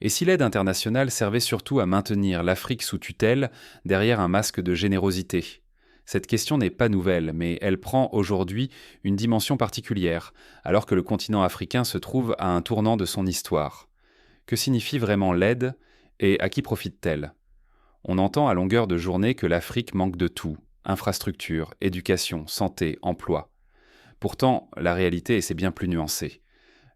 Et si l'aide internationale servait surtout à maintenir l'Afrique sous tutelle derrière un masque de générosité? Cette question n'est pas nouvelle, mais elle prend aujourd'hui une dimension particulière, alors que le continent africain se trouve à un tournant de son histoire. Que signifie vraiment l'aide et à qui profite-t-elle? On entend à longueur de journée que l'Afrique manque de tout: infrastructures, éducation, santé, emploi. Pourtant, la réalité est bien plus nuancée.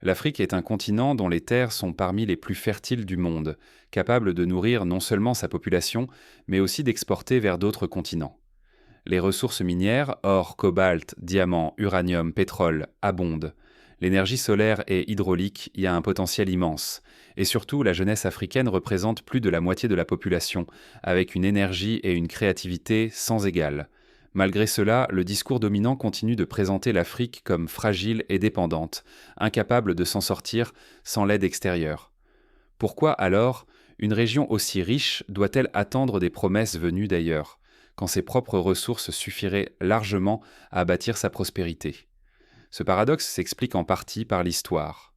L'Afrique est un continent dont les terres sont parmi les plus fertiles du monde, capable de nourrir non seulement sa population, mais aussi d'exporter vers d'autres continents. Les ressources minières, or, cobalt, diamants, uranium, pétrole, abondent. L'énergie solaire et hydraulique y a un potentiel immense. Et surtout, la jeunesse africaine représente plus de la moitié de la population, avec une énergie et une créativité sans égale. Malgré cela, le discours dominant continue de présenter l'Afrique comme fragile et dépendante, incapable de s'en sortir sans l'aide extérieure. Pourquoi alors une région aussi riche doit-elle attendre des promesses venues d'ailleurs, quand ses propres ressources suffiraient largement à bâtir sa prospérité? Ce paradoxe s'explique en partie par l'histoire.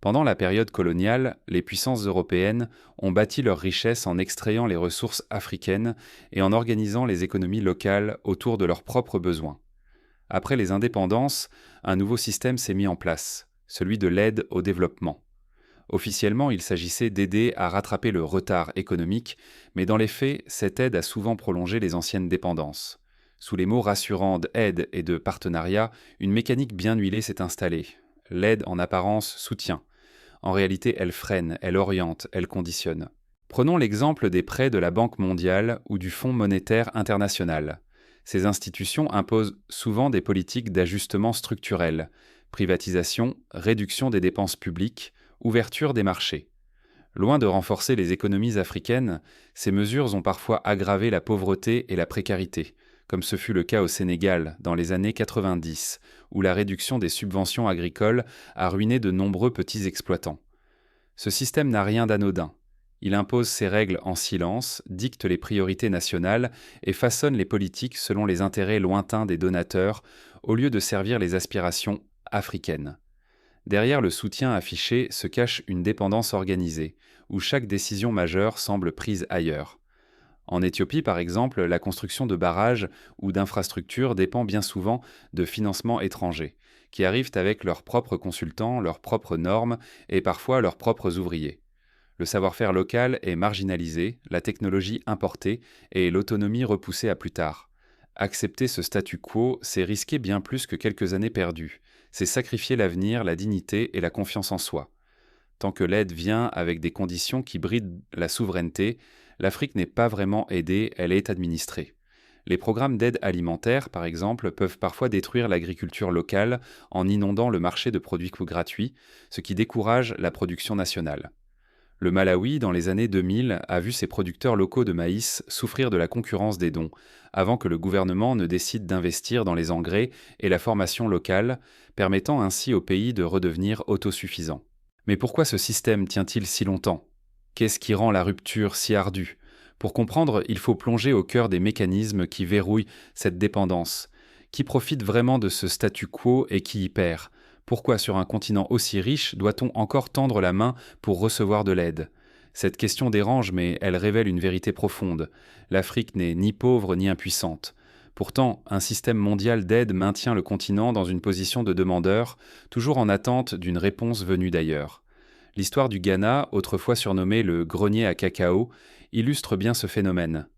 Pendant la période coloniale, les puissances européennes ont bâti leur richesse en extrayant les ressources africaines et en organisant les économies locales autour de leurs propres besoins. Après les indépendances, un nouveau système s'est mis en place, celui de l'aide au développement. Officiellement, il s'agissait d'aider à rattraper le retard économique, mais dans les faits, cette aide a souvent prolongé les anciennes dépendances. Sous les mots rassurants d'aide et de partenariat, une mécanique bien huilée s'est installée. L'aide en apparence soutient. En réalité, elle freine, elle oriente, elle conditionne. Prenons l'exemple des prêts de la Banque mondiale ou du Fonds monétaire international. Ces institutions imposent souvent des politiques d'ajustement structurel: privatisation, réduction des dépenses publiques, ouverture des marchés. Loin de renforcer les économies africaines, ces mesures ont parfois aggravé la pauvreté et la précarité, comme ce fut le cas au Sénégal dans les années 90, où la réduction des subventions agricoles a ruiné de nombreux petits exploitants. Ce système n'a rien d'anodin. Il impose ses règles en silence, dicte les priorités nationales et façonne les politiques selon les intérêts lointains des donateurs, au lieu de servir les aspirations africaines. Derrière le soutien affiché se cache une dépendance organisée, où chaque décision majeure semble prise ailleurs. En Éthiopie, par exemple, la construction de barrages ou d'infrastructures dépend bien souvent de financements étrangers, qui arrivent avec leurs propres consultants, leurs propres normes et parfois leurs propres ouvriers. Le savoir-faire local est marginalisé, la technologie importée et l'autonomie repoussée à plus tard. Accepter ce statu quo, c'est risquer bien plus que quelques années perdues. C'est sacrifier l'avenir, la dignité et la confiance en soi. Tant que l'aide vient avec des conditions qui brident la souveraineté, l'Afrique n'est pas vraiment aidée, elle est administrée. Les programmes d'aide alimentaire, par exemple, peuvent parfois détruire l'agriculture locale en inondant le marché de produits gratuits, ce qui décourage la production nationale. Le Malawi, dans les années 2000, a vu ses producteurs locaux de maïs souffrir de la concurrence des dons, avant que le gouvernement ne décide d'investir dans les engrais et la formation locale, permettant ainsi au pays de redevenir autosuffisant. Mais pourquoi ce système tient-il si longtemps? Qu'est-ce qui rend la rupture si ardue? Pour comprendre, il faut plonger au cœur des mécanismes qui verrouillent cette dépendance. Qui profite vraiment de ce statu quo et qui y perd? Pourquoi sur un continent aussi riche doit-on encore tendre la main pour recevoir de l'aide? Cette question dérange, mais elle révèle une vérité profonde. L'Afrique n'est ni pauvre ni impuissante. Pourtant, un système mondial d'aide maintient le continent dans une position de demandeur, toujours en attente d'une réponse venue d'ailleurs. L'histoire du Ghana, autrefois surnommé le grenier à cacao, illustre bien ce phénomène.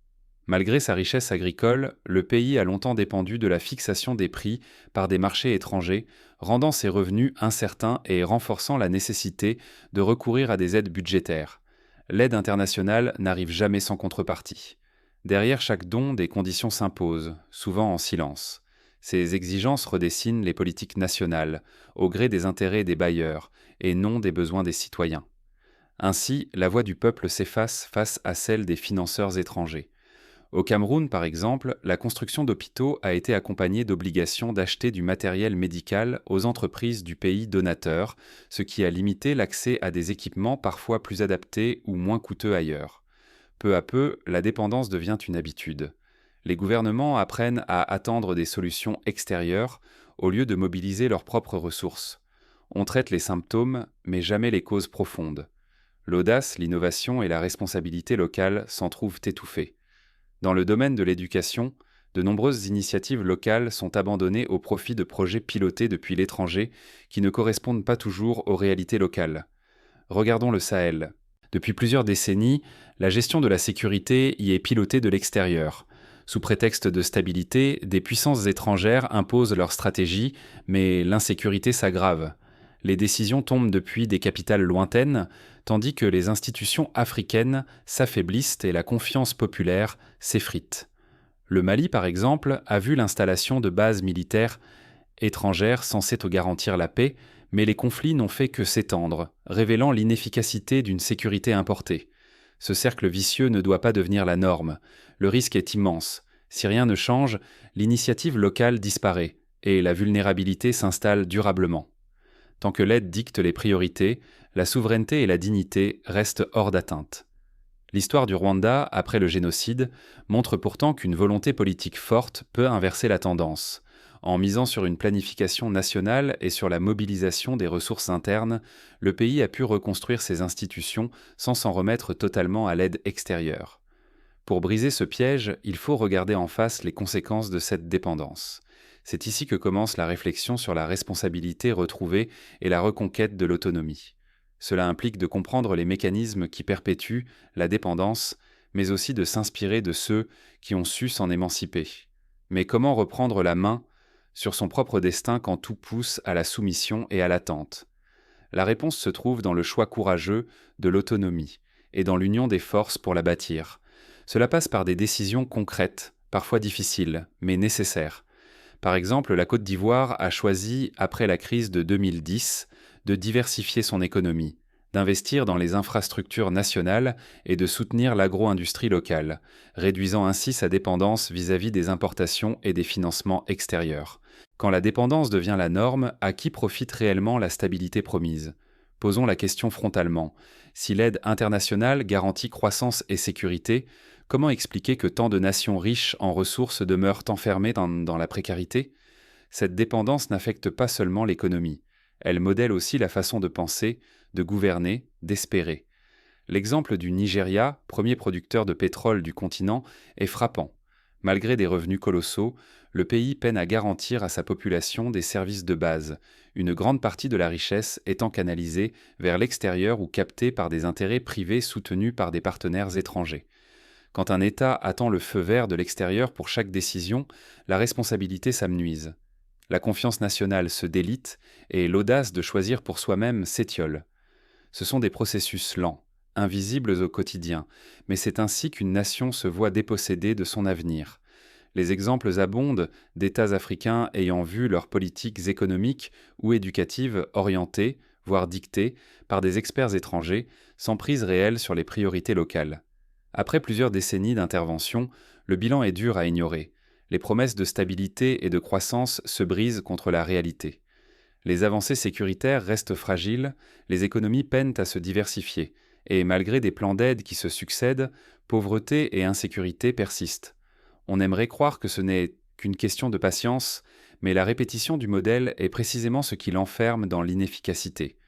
Malgré sa richesse agricole, le pays a longtemps dépendu de la fixation des prix par des marchés étrangers, rendant ses revenus incertains et renforçant la nécessité de recourir à des aides budgétaires. L'aide internationale n'arrive jamais sans contrepartie. Derrière chaque don, des conditions s'imposent, souvent en silence. Ces exigences redessinent les politiques nationales, au gré des intérêts des bailleurs, et non des besoins des citoyens. Ainsi, la voix du peuple s'efface face à celle des financeurs étrangers. Au Cameroun, par exemple, la construction d'hôpitaux a été accompagnée d'obligations d'acheter du matériel médical aux entreprises du pays donateur, ce qui a limité l'accès à des équipements parfois plus adaptés ou moins coûteux ailleurs. Peu à peu, la dépendance devient une habitude. Les gouvernements apprennent à attendre des solutions extérieures au lieu de mobiliser leurs propres ressources. On traite les symptômes, mais jamais les causes profondes. L'audace, l'innovation et la responsabilité locale s'en trouvent étouffées. Dans le domaine de l'éducation, de nombreuses initiatives locales sont abandonnées au profit de projets pilotés depuis l'étranger qui ne correspondent pas toujours aux réalités locales. Regardons le Sahel. Depuis plusieurs décennies, la gestion de la sécurité y est pilotée de l'extérieur. Sous prétexte de stabilité, des puissances étrangères imposent leur stratégie, mais l'insécurité s'aggrave. Les décisions tombent depuis des capitales lointaines, tandis que les institutions africaines s'affaiblissent et la confiance populaire s'effrite. Le Mali, par exemple, a vu l'installation de bases militaires étrangères censées garantir la paix, mais les conflits n'ont fait que s'étendre, révélant l'inefficacité d'une sécurité importée. Ce cercle vicieux ne doit pas devenir la norme. Le risque est immense. Si rien ne change, l'initiative locale disparaît et la vulnérabilité s'installe durablement. Tant que l'aide dicte les priorités, la souveraineté et la dignité restent hors d'atteinte. L'histoire du Rwanda, après le génocide, montre pourtant qu'une volonté politique forte peut inverser la tendance. En misant sur une planification nationale et sur la mobilisation des ressources internes, le pays a pu reconstruire ses institutions sans s'en remettre totalement à l'aide extérieure. Pour briser ce piège, il faut regarder en face les conséquences de cette dépendance. C'est ici que commence la réflexion sur la responsabilité retrouvée et la reconquête de l'autonomie. Cela implique de comprendre les mécanismes qui perpétuent la dépendance, mais aussi de s'inspirer de ceux qui ont su s'en émanciper. Mais comment reprendre la main sur son propre destin quand tout pousse à la soumission et à l'attente? La réponse se trouve dans le choix courageux de l'autonomie et dans l'union des forces pour la bâtir. Cela passe par des décisions concrètes, parfois difficiles, mais nécessaires. Par exemple, la Côte d'Ivoire a choisi, après la crise de 2010, de diversifier son économie, d'investir dans les infrastructures nationales et de soutenir l'agro-industrie locale, réduisant ainsi sa dépendance vis-à-vis des importations et des financements extérieurs. Quand la dépendance devient la norme, à qui profite réellement la stabilité promise? Posons la question frontalement. Si l'aide internationale garantit croissance et sécurité, comment expliquer que tant de nations riches en ressources demeurent enfermées dans la précarité? Cette dépendance n'affecte pas seulement l'économie. Elle modèle aussi la façon de penser, de gouverner, d'espérer. L'exemple du Nigeria, premier producteur de pétrole du continent, est frappant. Malgré des revenus colossaux, le pays peine à garantir à sa population des services de base, une grande partie de la richesse étant canalisée vers l'extérieur ou captée par des intérêts privés soutenus par des partenaires étrangers. Quand un État attend le feu vert de l'extérieur pour chaque décision, la responsabilité s'amenuise. La confiance nationale se délite et l'audace de choisir pour soi-même s'étiole. Ce sont des processus lents, invisibles au quotidien, mais c'est ainsi qu'une nation se voit dépossédée de son avenir. Les exemples abondent d'États africains ayant vu leurs politiques économiques ou éducatives orientées, voire dictées, par des experts étrangers, sans prise réelle sur les priorités locales. Après plusieurs décennies d'intervention, le bilan est dur à ignorer. Les promesses de stabilité et de croissance se brisent contre la réalité. Les avancées sécuritaires restent fragiles, les économies peinent à se diversifier, et malgré des plans d'aide qui se succèdent, pauvreté et insécurité persistent. On aimerait croire que ce n'est qu'une question de patience, mais la répétition du modèle est précisément ce qui l'enferme dans l'inefficacité.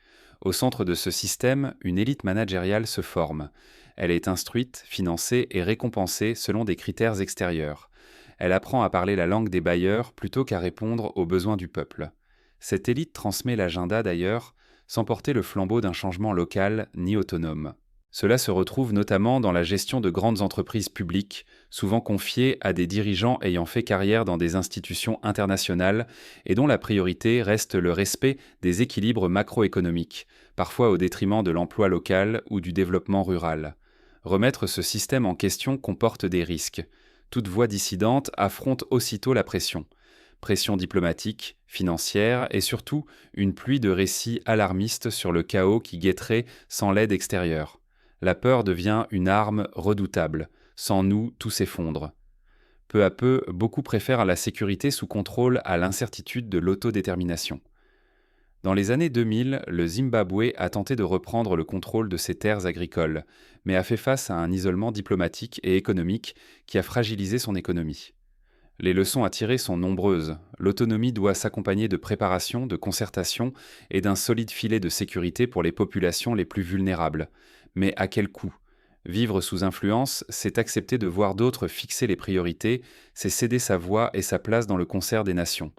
Au centre de ce système, une élite managériale se forme. Elle est instruite, financée et récompensée selon des critères extérieurs. Elle apprend à parler la langue des bailleurs plutôt qu'à répondre aux besoins du peuple. Cette élite transmet l'agenda d'ailleurs, sans porter le flambeau d'un changement local ni autonome. Cela se retrouve notamment dans la gestion de grandes entreprises publiques, souvent confiées à des dirigeants ayant fait carrière dans des institutions internationales et dont la priorité reste le respect des équilibres macroéconomiques, parfois au détriment de l'emploi local ou du développement rural. Remettre ce système en question comporte des risques. Toute voix dissidente affronte aussitôt la pression. Pression diplomatique, financière et surtout une pluie de récits alarmistes sur le chaos qui guetterait sans l'aide extérieure. La peur devient une arme redoutable. Sans nous, tout s'effondre. Peu à peu, beaucoup préfèrent la sécurité sous contrôle à l'incertitude de l'autodétermination. Dans les années 2000, le Zimbabwe a tenté de reprendre le contrôle de ses terres agricoles, mais a fait face à un isolement diplomatique et économique qui a fragilisé son économie. Les leçons à tirer sont nombreuses. L'autonomie doit s'accompagner de préparation, de concertation et d'un solide filet de sécurité pour les populations les plus vulnérables. Mais à quel coût? Vivre sous influence, c'est accepter de voir d'autres fixer les priorités, c'est céder sa voix et sa place dans le concert des nations.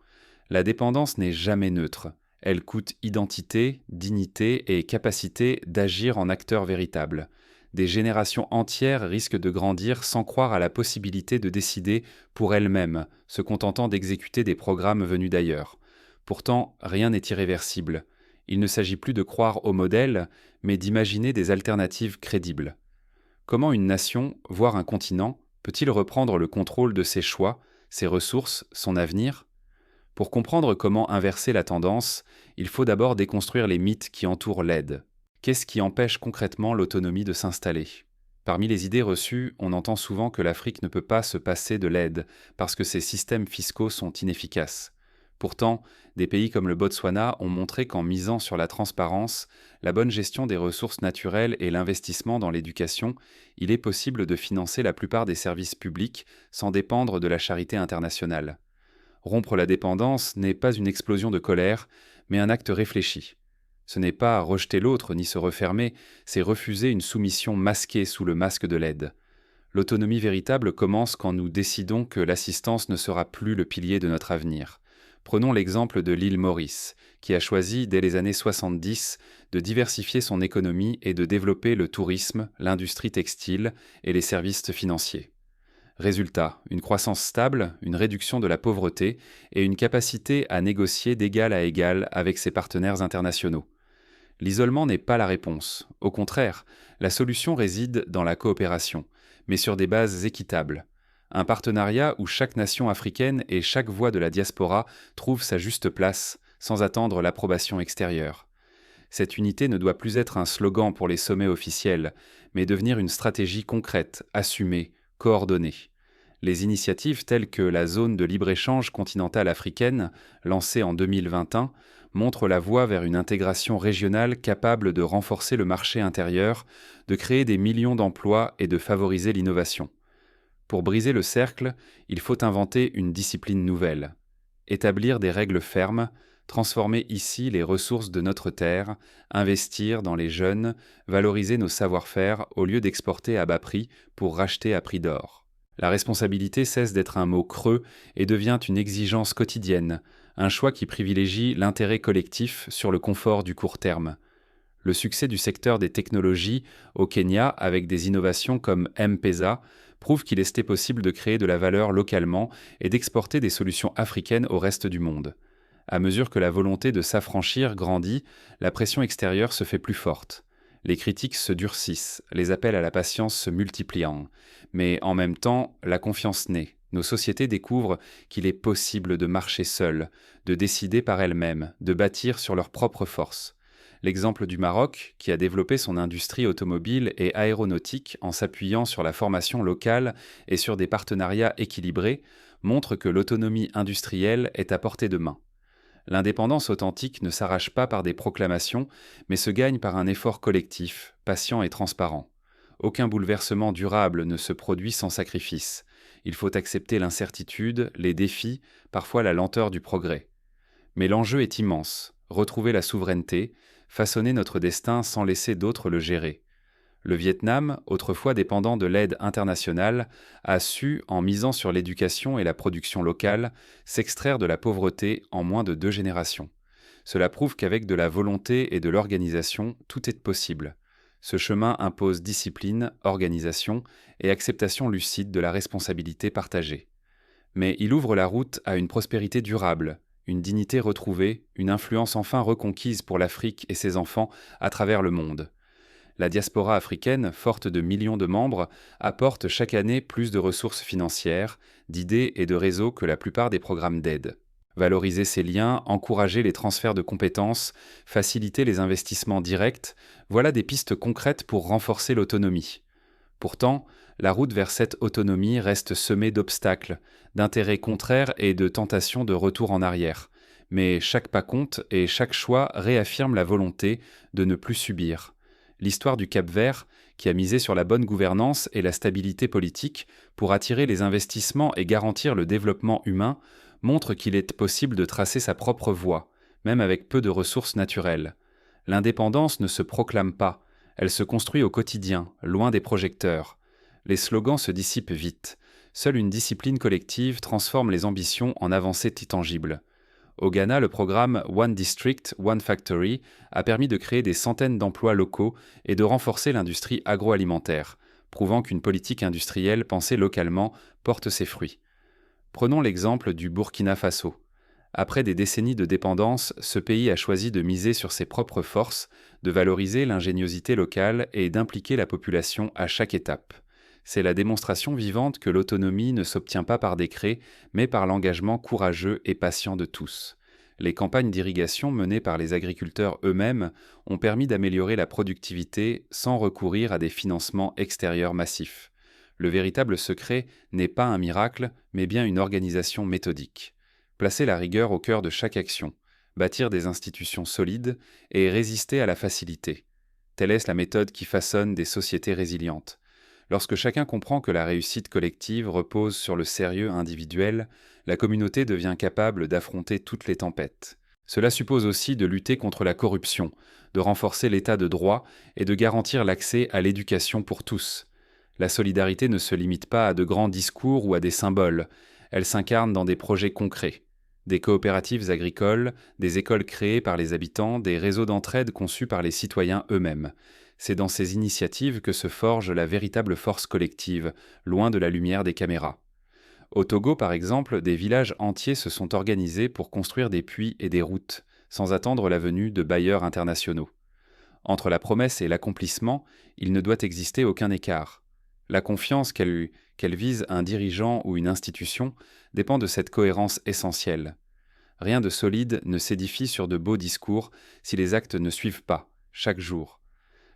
La dépendance n'est jamais neutre. Elle coûte identité, dignité et capacité d'agir en acteur véritable. Des générations entières risquent de grandir sans croire à la possibilité de décider pour elles-mêmes, se contentant d'exécuter des programmes venus d'ailleurs. Pourtant, rien n'est irréversible. Il ne s'agit plus de croire au modèle, mais d'imaginer des alternatives crédibles. Comment une nation, voire un continent, peut-il reprendre le contrôle de ses choix, ses ressources, son avenir? Pour comprendre comment inverser la tendance, il faut d'abord déconstruire les mythes qui entourent l'aide. Qu'est-ce qui empêche concrètement l'autonomie de s'installer? Parmi les idées reçues, on entend souvent que l'Afrique ne peut pas se passer de l'aide parce que ses systèmes fiscaux sont inefficaces. Pourtant, des pays comme le Botswana ont montré qu'en misant sur la transparence, la bonne gestion des ressources naturelles et l'investissement dans l'éducation, il est possible de financer la plupart des services publics sans dépendre de la charité internationale. Rompre la dépendance n'est pas une explosion de colère, mais un acte réfléchi. Ce n'est pas rejeter l'autre ni se refermer, c'est refuser une soumission masquée sous le masque de l'aide. L'autonomie véritable commence quand nous décidons que l'assistance ne sera plus le pilier de notre avenir. Prenons l'exemple de l'île Maurice, qui a choisi, dès les années 70, de diversifier son économie et de développer le tourisme, l'industrie textile et les services financiers. Résultat, une croissance stable, une réduction de la pauvreté et une capacité à négocier d'égal à égal avec ses partenaires internationaux. L'isolement n'est pas la réponse. Au contraire, la solution réside dans la coopération, mais sur des bases équitables. Un partenariat où chaque nation africaine et chaque voix de la diaspora trouve sa juste place, sans attendre l'approbation extérieure. Cette unité ne doit plus être un slogan pour les sommets officiels, mais devenir une stratégie concrète, assumée, coordonnée. Les initiatives telles que la zone de libre-échange continentale africaine, lancée en 2021, montrent la voie vers une intégration régionale capable de renforcer le marché intérieur, de créer des millions d'emplois et de favoriser l'innovation. Pour briser le cercle, il faut inventer une discipline nouvelle, établir des règles fermes, transformer ici les ressources de notre terre, investir dans les jeunes, valoriser nos savoir-faire au lieu d'exporter à bas prix pour racheter à prix d'or. La responsabilité cesse d'être un mot creux et devient une exigence quotidienne, un choix qui privilégie l'intérêt collectif sur le confort du court terme. Le succès du secteur des technologies au Kenya, avec des innovations comme M-Pesa, prouve qu'il était possible de créer de la valeur localement et d'exporter des solutions africaines au reste du monde. À mesure que la volonté de s'affranchir grandit, la pression extérieure se fait plus forte. Les critiques se durcissent, les appels à la patience se multipliant. Mais en même temps, la confiance naît. Nos sociétés découvrent qu'il est possible de marcher seules, de décider par elles-mêmes, de bâtir sur leurs propres forces. L'exemple du Maroc, qui a développé son industrie automobile et aéronautique en s'appuyant sur la formation locale et sur des partenariats équilibrés, montre que l'autonomie industrielle est à portée de main. L'indépendance authentique ne s'arrache pas par des proclamations, mais se gagne par un effort collectif, patient et transparent. Aucun bouleversement durable ne se produit sans sacrifice. Il faut accepter l'incertitude, les défis, parfois la lenteur du progrès. Mais l'enjeu est immense, retrouver la souveraineté, façonner notre destin sans laisser d'autres le gérer. Le Vietnam, autrefois dépendant de l'aide internationale, a su, en misant sur l'éducation et la production locale, s'extraire de la pauvreté en moins de 2 générations. Cela prouve qu'avec de la volonté et de l'organisation, tout est possible. Ce chemin impose discipline, organisation et acceptation lucide de la responsabilité partagée. Mais il ouvre la route à une prospérité durable, une dignité retrouvée, une influence enfin reconquise pour l'Afrique et ses enfants à travers le monde. La diaspora africaine, forte de millions de membres, apporte chaque année plus de ressources financières, d'idées et de réseaux que la plupart des programmes d'aide. Valoriser ces liens, encourager les transferts de compétences, faciliter les investissements directs, voilà des pistes concrètes pour renforcer l'autonomie. Pourtant, la route vers cette autonomie reste semée d'obstacles, d'intérêts contraires et de tentations de retour en arrière. Mais chaque pas compte et chaque choix réaffirme la volonté de ne plus subir. L'histoire du Cap-Vert, qui a misé sur la bonne gouvernance et la stabilité politique pour attirer les investissements et garantir le développement humain, montre qu'il est possible de tracer sa propre voie, même avec peu de ressources naturelles. L'indépendance ne se proclame pas, Elle se construit au quotidien, loin des projecteurs. Les slogans se dissipent vite. Seule une discipline collective transforme les ambitions en avancées tangibles. Au Ghana, le programme One District, One Factory a permis de créer des centaines d'emplois locaux et de renforcer l'industrie agroalimentaire, prouvant qu'une politique industrielle pensée localement porte ses fruits. Prenons l'exemple du Burkina Faso. Après des décennies de dépendance, ce pays a choisi de miser sur ses propres forces, de valoriser l'ingéniosité locale et d'impliquer la population à chaque étape. C'est la démonstration vivante que l'autonomie ne s'obtient pas par décret, mais par l'engagement courageux et patient de tous. Les campagnes d'irrigation menées par les agriculteurs eux-mêmes ont permis d'améliorer la productivité sans recourir à des financements extérieurs massifs. Le véritable secret n'est pas un miracle, mais bien une organisation méthodique. Placer la rigueur au cœur de chaque action, bâtir des institutions solides et résister à la facilité. Telle est la méthode qui façonne des sociétés résilientes. Lorsque chacun comprend que la réussite collective repose sur le sérieux individuel, la communauté devient capable d'affronter toutes les tempêtes. Cela suppose aussi de lutter contre la corruption, de renforcer l'état de droit et de garantir l'accès à l'éducation pour tous. La solidarité ne se limite pas à de grands discours ou à des symboles, elle s'incarne dans des projets concrets. Des coopératives agricoles, des écoles créées par les habitants, des réseaux d'entraide conçus par les citoyens eux-mêmes. C'est dans ces initiatives que se forge la véritable force collective, loin de la lumière des caméras. Au Togo, par exemple, des villages entiers se sont organisés pour construire des puits et des routes, sans attendre la venue de bailleurs internationaux. Entre la promesse et l'accomplissement, il ne doit exister aucun écart. La confiance qu'elle vise un dirigeant ou une institution dépend de cette cohérence essentielle. Rien de solide ne s'édifie sur de beaux discours si les actes ne suivent pas, chaque jour.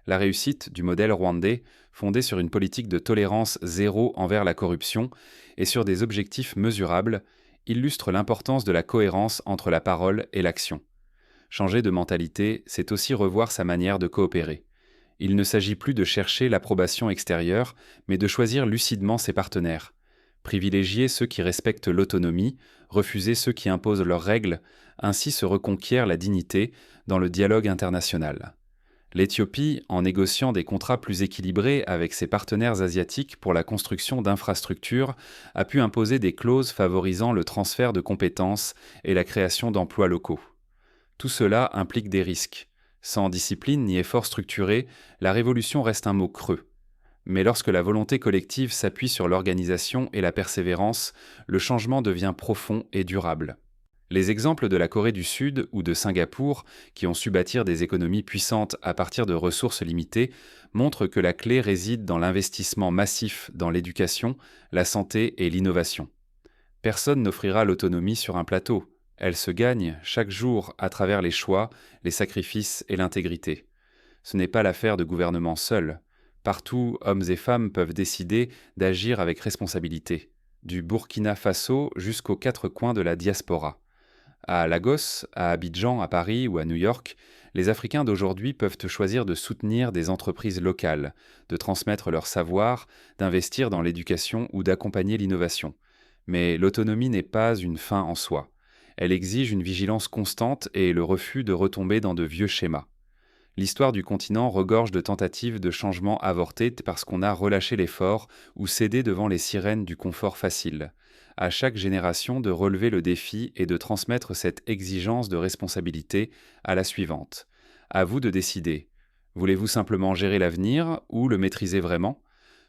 La réussite du modèle rwandais, fondé sur une politique de tolérance zéro envers la corruption et sur des objectifs mesurables, illustre l'importance de la cohérence entre la parole et l'action. Changer de mentalité, c'est aussi revoir sa manière de coopérer. Il ne s'agit plus de chercher l'approbation extérieure, mais de choisir lucidement ses partenaires. Privilégier ceux qui respectent l'autonomie, refuser ceux qui imposent leurs règles, ainsi se reconquiert la dignité dans le dialogue international. L'Éthiopie, en négociant des contrats plus équilibrés avec ses partenaires asiatiques pour la construction d'infrastructures, a pu imposer des clauses favorisant le transfert de compétences et la création d'emplois locaux. Tout cela implique des risques. Sans discipline ni effort structuré, la révolution reste un mot creux. Mais lorsque la volonté collective s'appuie sur l'organisation et la persévérance, le changement devient profond et durable. Les exemples de la Corée du Sud ou de Singapour, qui ont su bâtir des économies puissantes à partir de ressources limitées, montrent que la clé réside dans l'investissement massif dans l'éducation, la santé et l'innovation. Personne n'offrira l'autonomie sur un plateau. Elle se gagne chaque jour à travers les choix, les sacrifices et l'intégrité. Ce n'est pas l'affaire de gouvernements seuls. Partout, hommes et femmes peuvent décider d'agir avec responsabilité, du Burkina Faso jusqu'aux quatre coins de la diaspora. À Lagos, à Abidjan, à Paris ou à New York, les Africains d'aujourd'hui peuvent choisir de soutenir des entreprises locales, de transmettre leur savoir, d'investir dans l'éducation ou d'accompagner l'innovation. Mais l'autonomie n'est pas une fin en soi. Elle exige une vigilance constante et le refus de retomber dans de vieux schémas. L'histoire du continent regorge de tentatives de changement avortées parce qu'on a relâché l'effort ou cédé devant les sirènes du confort facile. À chaque génération de relever le défi et de transmettre cette exigence de responsabilité à la suivante. À vous de décider. Voulez-vous simplement gérer l'avenir ou le maîtriser vraiment ?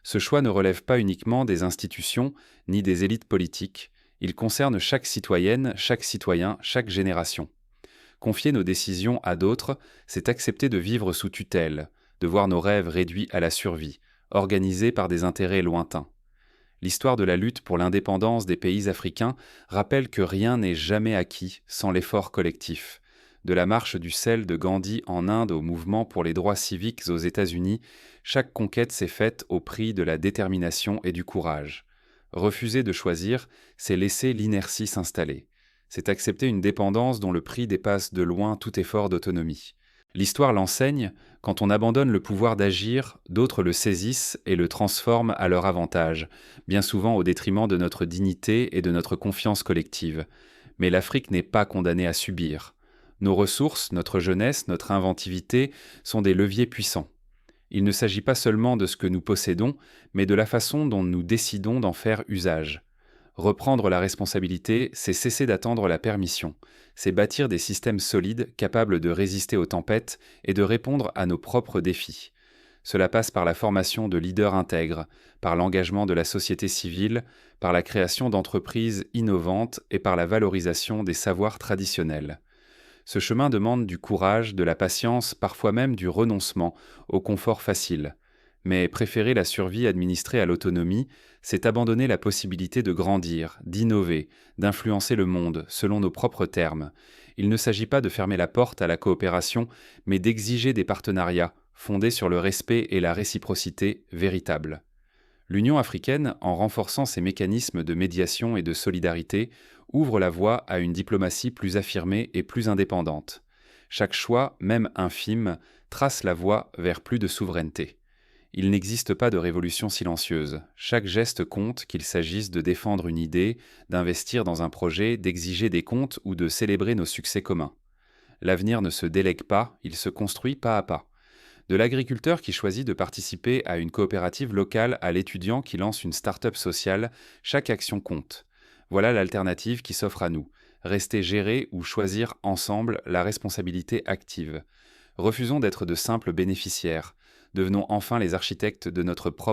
Ce choix ne relève pas uniquement des institutions ni des élites politiques. Il concerne chaque citoyenne, chaque citoyen, chaque génération. Confier nos décisions à d'autres, c'est accepter de vivre sous tutelle, de voir nos rêves réduits à la survie, organisés par des intérêts lointains. L'histoire de la lutte pour l'indépendance des pays africains rappelle que rien n'est jamais acquis sans l'effort collectif. De la marche du sel de Gandhi en Inde au mouvement pour les droits civiques aux États-Unis, chaque conquête s'est faite au prix de la détermination et du courage. Refuser de choisir, c'est laisser l'inertie s'installer. C'est accepter une dépendance dont le prix dépasse de loin tout effort d'autonomie. L'histoire l'enseigne, quand on abandonne le pouvoir d'agir, d'autres le saisissent et le transforment à leur avantage, bien souvent au détriment de notre dignité et de notre confiance collective. Mais l'Afrique n'est pas condamnée à subir. Nos ressources, notre jeunesse, notre inventivité sont des leviers puissants. Il ne s'agit pas seulement de ce que nous possédons, mais de la façon dont nous décidons d'en faire usage. Reprendre la responsabilité, c'est cesser d'attendre la permission. C'est bâtir des systèmes solides capables de résister aux tempêtes et de répondre à nos propres défis. Cela passe par la formation de leaders intègres, par l'engagement de la société civile, par la création d'entreprises innovantes et par la valorisation des savoirs traditionnels. Ce chemin demande du courage, de la patience, parfois même du renoncement au confort facile. Mais préférer la survie administrée à l'autonomie, c'est abandonner la possibilité de grandir, d'innover, d'influencer le monde selon nos propres termes. Il ne s'agit pas de fermer la porte à la coopération, mais d'exiger des partenariats fondés sur le respect et la réciprocité véritables. L'Union africaine, en renforçant ses mécanismes de médiation et de solidarité, ouvre la voie à une diplomatie plus affirmée et plus indépendante. Chaque choix, même infime, trace la voie vers plus de souveraineté. Il n'existe pas de révolution silencieuse. Chaque geste compte, qu'il s'agisse de défendre une idée, d'investir dans un projet, d'exiger des comptes ou de célébrer nos succès communs. L'avenir ne se délègue pas, il se construit pas à pas. De l'agriculteur qui choisit de participer à une coopérative locale à l'étudiant qui lance une start-up sociale, chaque action compte. Voilà l'alternative qui s'offre à nous. Rester géré ou choisir ensemble la responsabilité active. Refusons d'être de simples bénéficiaires. Devenons enfin les architectes de notre propre